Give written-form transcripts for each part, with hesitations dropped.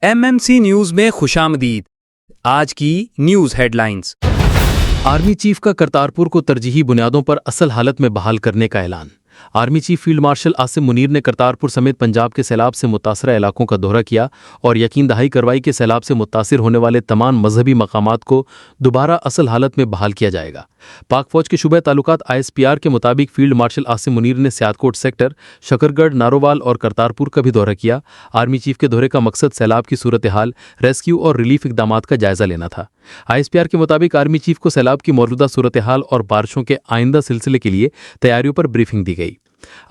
MMC news में खुशामदीद। आज की न्यूज हेडलाइंस। आर्मी चीफ का करतारपुर को तरजीही बुनियादों पर असल हालत में बहाल करने का ऐलान। Army chief field marshal Asim Munir ने करतारपुर समेत पंजाब के सैलाब से मुतासरा इलाकों का दौरा किया और यकीन दहाई करवाई कि सैलाब से मुतासिर होने वाले तमाम मजहबी मकामात को दोबारा असल हालत में बहाल किया जाएगा। पाक फौज के शुबे ताल्लुकात ISPR के मुताबिक फील्ड मार्शल आसिम मुनीर ने सियालकोट सेक्टर, शकरगढ़, नारोवाल और करतारपुर का भी दौरा किया। आर्मी चीफ के दौरे का मकसद सैलाब की सूरत हाल, रेस्क्यू और रिलीफ इकदामात का जायजा लेना था। ISPR के मुताबिक आर्मी चीफ को सैलाब की मौजूदा सूरत हाल और बारिशों के आइंदा सिलसिले के लिए तैयारियों पर ब्रीफिंग दी गई।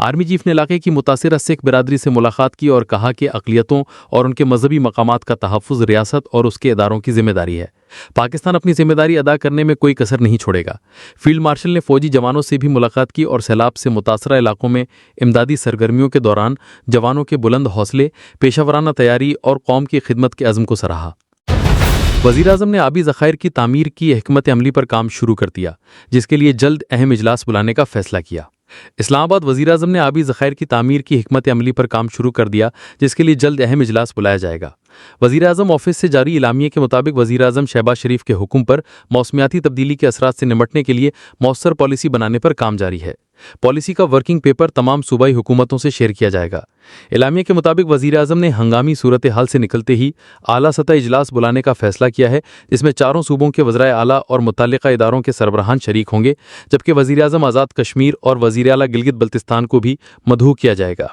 आर्मी चीफ ने इलाके की मुतासिरा सिख बिरादरी से मुलाकात की और कहा कि अक़लियतों और उनके मजहबी मकामात का तहफ़्फ़ुज़ रियासत और उसके इदारों की जिम्मेदारी है। पाकिस्तान अपनी जिम्मेदारी अदा करने में कोई कसर नहीं छोड़ेगा। फील्ड मार्शल ने फौजी जवानों से भी मुलाकात की और सैलाब से मुतासरा इलाकों में इमदादी सरगर्मियों के दौरान जवानों के बुलंद हौसले, पेशावराना तैयारी और कौम की खिदमत के अज़्म को सराहा। वज़ीर-ए-आज़म ने आबी ज़ख़ायर की तामीर की हिकमत अमली पर काम शुरू कर दिया, जिसके लिए जल्द अहम इजलास बुलाने का फैसला किया। इस्लामाबाद वज़ीर-ए-आज़म ने आबी ज़ख़ायर की तामीर की हिकमत अमली पर काम शुरू कर दिया, जिसके लिए जल्द अहम इजलास बुलाया जाएगा। वज़ीर-ए-आज़म ऑफिस से जारी इलामिये के मुताबिक वज़ीर-ए-आज़म शहबाज शरीफ के हुक्म पर मौसमियाती तब्दीली के असरात से निमटने के लिए मौसर पॉलिसी बनाने पर काम जारी है। पॉलिसी का वर्किंग पेपर तमाम सूबाई हुकूमतों से शेयर किया जाएगा। इलामिये के मुताबिक वज़ीर-ए-आज़म ने हंगामी सूरत हाल से निकलते ही आला सतह इजलास बुलाने का फैसला किया है, जिसमें चारों सूबों के वज़राए आला और मुतल्लिका इदारों के सरबराहान शरीक होंगे, जबकि वज़ीर-ए-आज़म आज़ाद कश्मीर और वज़ीर आला गिलगित बल्तिस्तान को भी मदऊ किया जाएगा।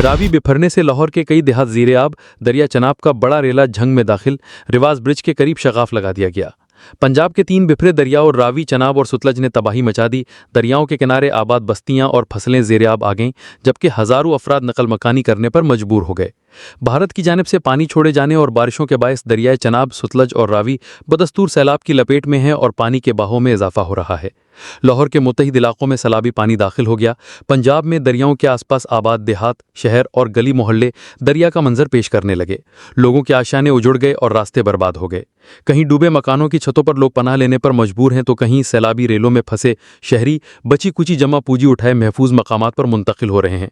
रावी बिफरने से लाहौर के कई देहात ज़ीरे आब, दरिया चनाब का बड़ा रेला झंग में दाखिल, रिवाज ब्रिज के करीब शगाफ लगा दिया गया। पंजाब के 3 बिफरे दरियाओं रावी, चनाब और सुतलज ने तबाही मचा दी। दरियाओं के किनारे आबाद बस्तियां और फसलें ज़ेरे आब आ गईं, जबकि हज़ारों अफराद नकल मकानी करने पर मजबूर हो गए। भारत की जानिब से पानी छोड़े जाने और बारिशों के बायस दरियाए चनाब, सुतलज और रावी बदस्तूर सैलाब की लपेट में है और पानी के बहाव में इजाफा हो रहा है। लाहौर के मुतहिद इलाकों में सैलाबी पानी दाखिल हो गया। पंजाब में दरियाओं के आसपास आबाद देहात, शहर और गली मोहल्ले दरिया का मंजर पेश करने लगे। लोगों के आशाने उजड़ गए और रास्ते बर्बाद हो गए। कहीं डूबे मकानों की छतों पर लोग पनाह लेने पर मजबूर हैं, तो कहीं सैलाबी रेलों में फंसे शहरी बची कुची जमा पूंजी उठाए महफूज मकामात पर मुंतकिल हो रहे हैं।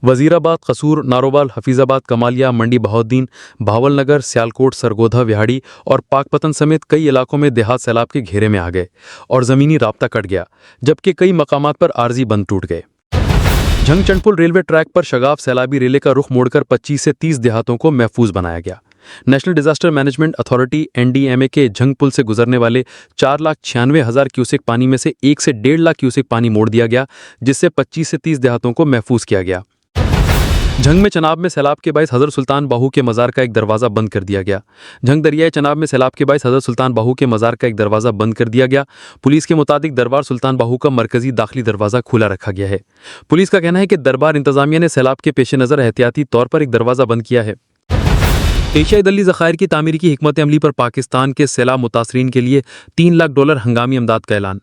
वज़ीराबाद, कसूर, नारोवाल, हफीज़ाबाद, कमालिया, मंडी बहाउद्दीन, भावलनगर, सियालकोट, सरगोधा, विहाड़ी और पाकपतन समेत कई इलाकों में देहात सैलाब के घेरे में आ गए और ज़मीनी राब्ता कट गया, जबकि कई मकामात पर आर्जी बंद टूट गए। झंग चंडपुल रेलवे ट्रैक पर शगाफ सैलाबी रेले का रुख मोड़कर 25 से 30 देहातों को महफूज बनाया गया। National disaster management authority NDMA के झंग पुल से गुजरने वाले 4,96,000 क्यूसेक पानी में से 1 से 1.5 लाख क्यूसेक पानी मोड़ दिया गया, जिससे 25 से 30 देहातों को महफूज किया गया। झंग में चनाब में सैलाब के बायस हज़रत सुल्तान बाहू के मज़ार का एक दरवाज़ा बंद कर दिया गया। झंग दरियाए चनाब में सैलाब के बायस हज़रत सुल्तान बाहू के मज़ार का एक दरवाज़ा बंद कर दिया गया। पुलिस के मुताबिक दरबार सुल्तान बाहू का मरकजी दाखिली दरवाज़ा खुला रखा गया है। पुलिस का कहना है कि दरबार इंतज़ामिया ने सैलाब के पेश नज़र एहतियाती तौर पर एक दरवाज़ा बंद किया है। एशियाई दली ज़ख़ायर की तामीर की हिकमत अमली पर पाकिस्तान के सैलाब मुतासरीन के लिए $3 लाख हंगामी इमदाद का ऐलान।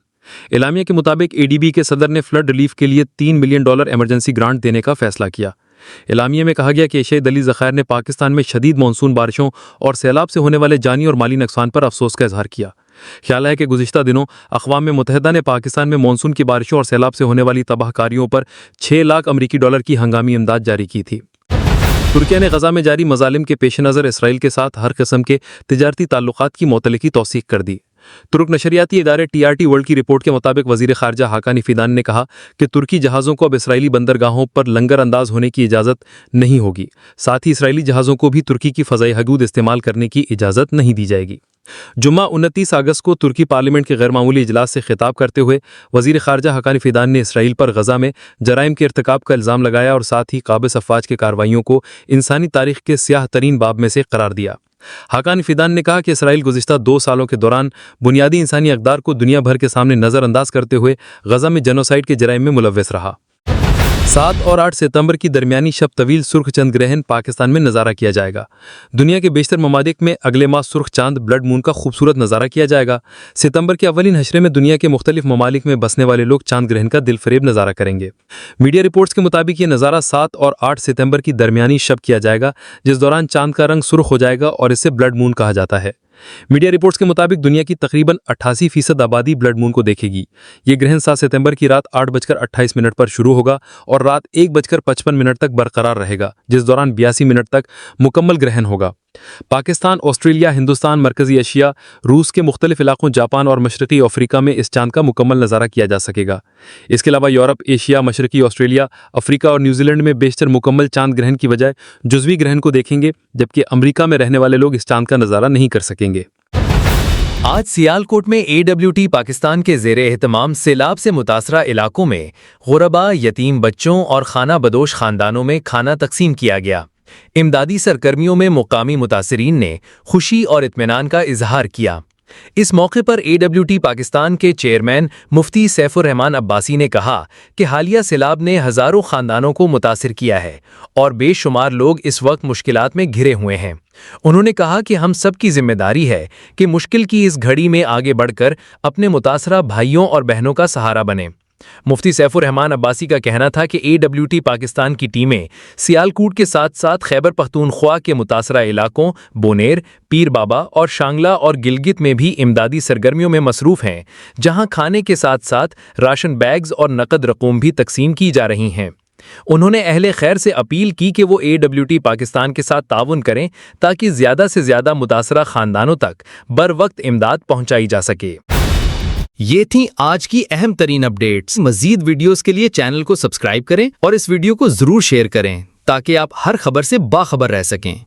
इलामिया के मुताबिक ADB के सदर ने फ्लड रिलीफ के लिए $3 मिलियन इमरजेंसी ग्रांट देने का फैसला किया। इलामिया में कहा गया कि एशियाई दली ज़ख़ायर ने पाकिस्तान में शदीद मानसून बारिशों और सैलाब से होने वाले जानी और माली नुकसान पर अफसोस का इजहार किया। ख्याल है कि गुज़िश्ता दिनों अक़वाम मुत्तहिदा ने पाकिस्तान में मानसून की बारिशों और सैलाब से होने वाली तबाहकारियों पर $6 लाख अमरीकी की हंगामी इमदाद जारी की थी। तुर्किया ने गजा में जारी मजालिम के पेश नज़र इसराइल के साथ हर किस्म के तिजारती ताल्लुकात की मुअत्तली तौसीक कर दी। तुर्क नशरियाती इदारे TRT वर्ल्ड की रिपोर्ट के मुताबिक वज़ीर ख़ारजा हाकान फ़िदान ने कहा कि तुर्की जहाज़ों को अब इसराइली बंदरगाहों पर लंगर अंदाज होने की इजाज़त नहीं होगी। साथ ही इसराइली जहाज़ों को भी तुर्की की फ़ज़ाई हदूद इस्तेमाल करने की इजाज़त नहीं दी जाएगी। जुम्मा 29 अगस्त को तुर्की पार्लियामेंट के गैर मामूली इजलास से खिताब करते हुए वज़ीर ख़ारजा हाकान फ़िदान ने इसराइल पर गजा में जराइम के इर्तिकाब का इल्ज़ाम लगाया और साथ ही काबिज़ अफ़वाज के कार्रवाइयों को इंसानी तारीख़ के स्याह तरीन बाब में से करार दिया। हाकान फ़िदान ने कहा कि इसराइल गुज़िश्ता 2 सालों के दौरान बुनियादी इंसानी अक़दार को दुनिया भर के सामने नज़रअंदाज करते हुए गजा में जेनोसाइड के जराइम में मुलव्वस रहा। 7 और 8 सितंबर की दरमियानी शब तवील सुर्ख चंद ग्रहण पाकिस्तान में नज़ारा किया जाएगा। दुनिया के बेशतर ममालिक में अगले माह सुर्ख चांद ब्लड मून का खूबसूरत नज़ारा किया जाएगा। सितंबर के अव्वलिन हशरे में दुनिया के मुख्तलिफ ममालिक में बसने वाले लोग चांद ग्रहण का दिलफरेब नज़ारा करेंगे। मीडिया रिपोर्ट्स के मुताबिक ये नज़ारा 7 और 8 सितंबर की दरमियानी शब किया जाएगा, जिस दौरान चांद का रंग सुर्ख हो जाएगा और इसे ब्लड मून कहा जाता है। मीडिया रिपोर्ट्स के मुताबिक दुनिया की तकरीबन 88% आबादी ब्लड मून को देखेगी। ये ग्रहण 7 सितंबर की रात 8:28 पर शुरू होगा और रात 1:55 तक बरकरार रहेगा, जिस दौरान 82 मिनट तक मुकम्मल ग्रहण होगा। पाकिस्तान, ऑस्ट्रेलिया, हिंदुस्तान, मरकजी एशिया, रूस के मुख्तलिफ इलाकों, जापान और मशरकी अफ्रीका में इस चांद का मुकम्मल नज़ारा किया जा सकेगा। इसके अलावा यूरोप, एशिया, मशरकी ऑस्ट्रेलिया, अफ्रीका और न्यूजीलैंड में बेशतर मुकम्मल चांद ग्रहण की बजाय जुज़वी ग्रहण को देखेंगे, जबकि अमरीका में रहने वाले लोग इस चांद का नज़ारा नहीं कर सकेंगे। आज सियालकोट में AWT पाकिस्तान के ज़ेरे एहतमाम सैलाब से मुतासरा इलाकों में गुरबा, यतीम बच्चों और खाना बदोश ख़ानदानों में खाना तकसीम किया गया। इमदादी सरगर्मियों में मुकामी मुतासरीन ने खुशी और इत्मीनान का इजहार किया। इस मौके पर AWT पाकिस्तान के चेयरमैन मुफ्ती सैफुर रहमान अब्बासी ने कहा कि हालिया सैलाब ने हज़ारों ख़ानदानों को मुतासिर किया है और बेशुमार लोग इस वक्त मुश्किलात में घिरे हुए हैं। उन्होंने कहा कि हम सब की जिम्मेदारी है कि मुश्किल की इस घड़ी में आगे बढ़कर अपने मुतासरा भाइयों और बहनों का सहारा बने। मुफ्ती सैफुर रहमान अब्बासी का कहना था कि AWT पाकिस्तान की टीमें सियालकोट के साथ साथ खैबर पख्तूनख्वा के मुतासरा इलाकों बोनेर, पीर बाबा और शांगला और गिलगित में भी इमदादी सरगर्मियों में मसरूफ़ हैं, जहां खाने के साथ साथ राशन बैग्स और नकद रकूम भी तकसीम की जा रही हैं। उन्होंने अहले खैर से अपील की कि वो AWT पाकिस्तान के साथ ताउन करें ताकि ज़्यादा से ज़्यादा मुतासरा ख़ानदानों तक बर वक्त इमदाद पहुँचाई जा सके। ये थी आज की अहम तरीन अपडेट्स। मजीद वीडियोस के लिए चैनल को सब्सक्राइब करें और इस वीडियो को जरूर शेयर करें ताकि आप हर खबर से बाखबर रह सकें।